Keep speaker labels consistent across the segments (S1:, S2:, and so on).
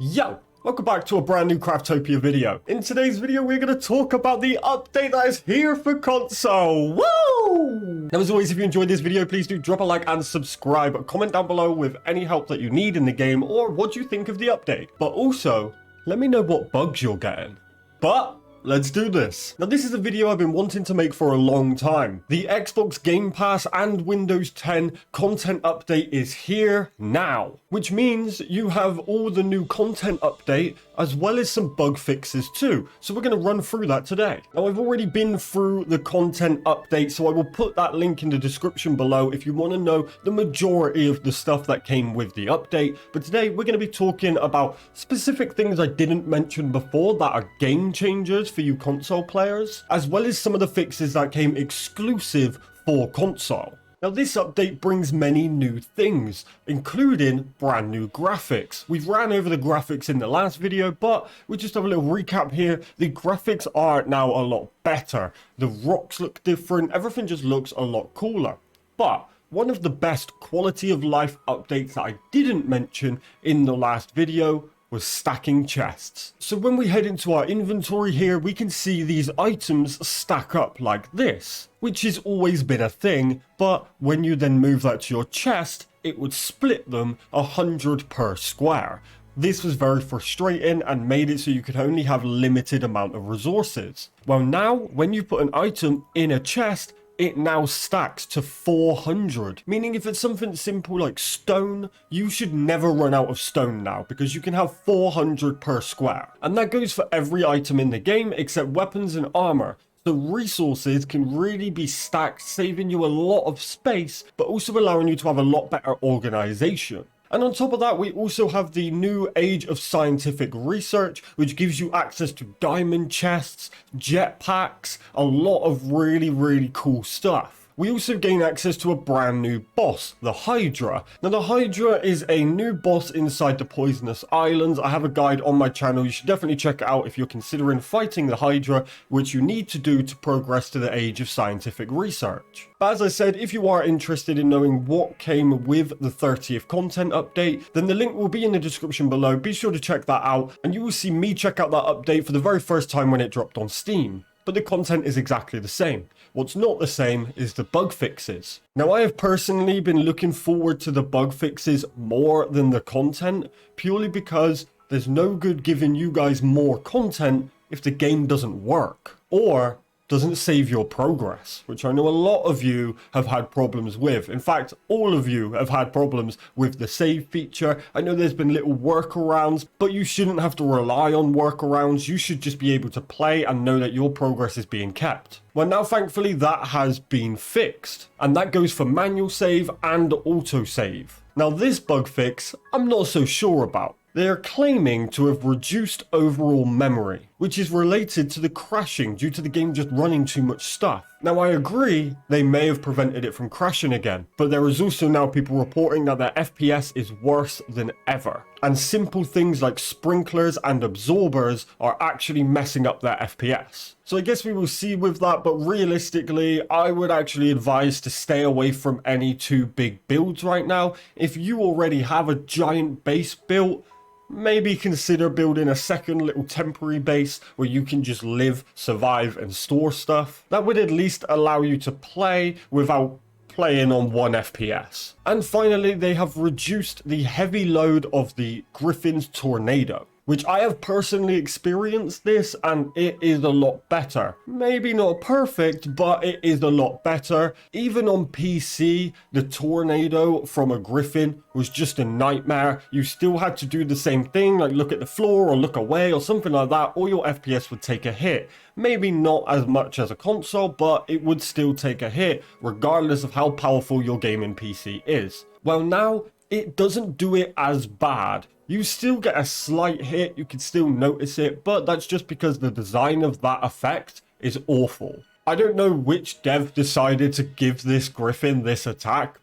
S1: Yo! Welcome back to a brand new Craftopia video. In today's video, we're going to talk about the update that is here for console. Woo! Now, as always, if you enjoyed this video, please do drop a like and subscribe. Comment down below with any help that you need in the game or what you think of the update. But also, let me know what bugs you're getting. But let's do this. Now, this is a video I've been wanting to make for a long time. The Xbox Game Pass and Windows 10 content update is here now, which means you have all the new content update as well as some bug fixes too. So we're going to run through that today. Now, I've already been through the content update, so I will put that link in the description below if you want to know the majority of the stuff that came with the update. But today we're going to be talking about specific things I didn't mention before that are game changers for you console players, as well as some of the fixes that came exclusive for console. Now, this update brings many new things, including brand new graphics. We've ran over the graphics in the last video, but we'll just have a little recap here. The graphics are now a lot better. The rocks look different. Everything just looks a lot cooler. But one of the best quality of life updates that I didn't mention in the last video was stacking chests. So when we head into our inventory here, we can see these items stack up like this, which has always been a thing, but when you then move that to your chest, it would split them 100 per square. This was very frustrating and made it so you could only have limited amount of resources. Well, now when you put an item in a chest, it now stacks to 400, meaning if it's something simple like stone, you should never run out of stone now because you can have 400 per square. And that goes for every item in the game except weapons and armor. So resources can really be stacked, saving you a lot of space, but also allowing you to have a lot better organization. And on top of that, we also have the new age of scientific research, which gives you access to diamond chests, jetpacks, a lot of really cool stuff. We also gain access to a brand new boss, the Hydra. Now, the Hydra is a new boss inside the Poisonous Islands. I have a guide on my channel. You should definitely check it out if you're considering fighting the Hydra, which you need to do to progress to the age of scientific research. But as I said, if you are interested in knowing what came with the 30th content update, then the link will be in the description below. Be sure to check that out, and you will see me check out that update for the very first time when it dropped on Steam. But the content is exactly the same. What's not the same is the bug fixes. Now, I have personally been looking forward to the bug fixes more than the content, purely because there's no good giving you guys more content if the game doesn't work or doesn't save your progress, which I know a lot of you have had problems with. In fact, all of you have had problems with the save feature. I know there's been little workarounds, but you shouldn't have to rely on workarounds. You should just be able to play and know that your progress is being kept. Well, now thankfully that has been fixed, and that goes for manual save and autosave. Now, this bug fix, I'm not so sure about. They are claiming to have reduced overall memory, which is related to the crashing due to the game just running too much stuff. Now, I agree they may have prevented it from crashing again, but there is also now people reporting that their FPS is worse than ever. And simple things like sprinklers and absorbers are actually messing up their FPS. So I guess we will see with that, but realistically, I would actually advise to stay away from any too big builds right now. If you already have a giant base built, maybe consider building a second little temporary base where you can just live, survive, and store stuff. That would at least allow you to play without playing on 1 FPS. And finally, they have reduced the heavy load of the Griffin's Tornado, which I have personally experienced this, and it is a lot better. Maybe not perfect, but it is a lot better. Even on PC, the tornado from a Griffin was just a nightmare. You still had to do the same thing, like look at the floor or look away or something like that, or your FPS would take a hit. Maybe not as much as a console, but it would still take a hit, regardless of how powerful your gaming PC is. Well, now, it doesn't do it as bad. You still get a slight hit, you can still notice it, but that's just because the design of that effect is awful. I don't know which dev decided to give this Griffin this attack,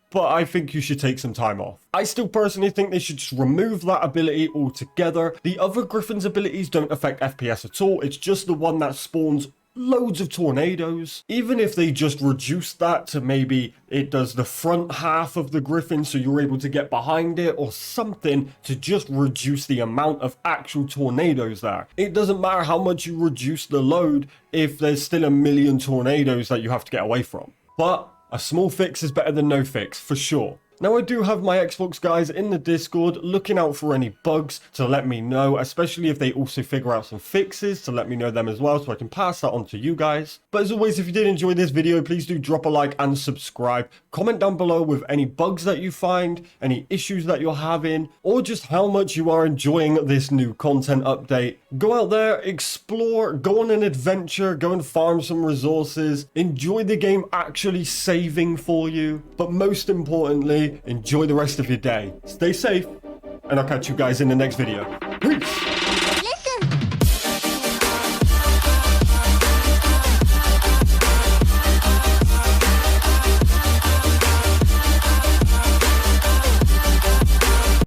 S1: but I think you should take some time off. I still personally think they should just remove that ability altogether. The other Griffin's abilities don't affect FPS at all, it's just the one that spawns loads of tornadoes. Even if they just reduce that to maybe it does the front half of the griffin so you're able to get behind it or something to just reduce the amount of actual tornadoes there. It doesn't matter how much you reduce the load if there's still a million tornadoes that you have to get away from. But a small fix is better than no fix, for sure. Now, I do have my Xbox guys in the Discord looking out for any bugs to let me know, especially if they also figure out some fixes to let me know them as well so I can pass that on to you guys. But as always, if you did enjoy this video, please do drop a like and subscribe. Comment down below with any bugs that you find, any issues that you're having, or just how much you are enjoying this new content update. Go out there, explore, go on an adventure, go and farm some resources, enjoy the game actually saving for you, but most importantly, enjoy the rest of your day. Stay safe, and I'll catch you guys in the next video.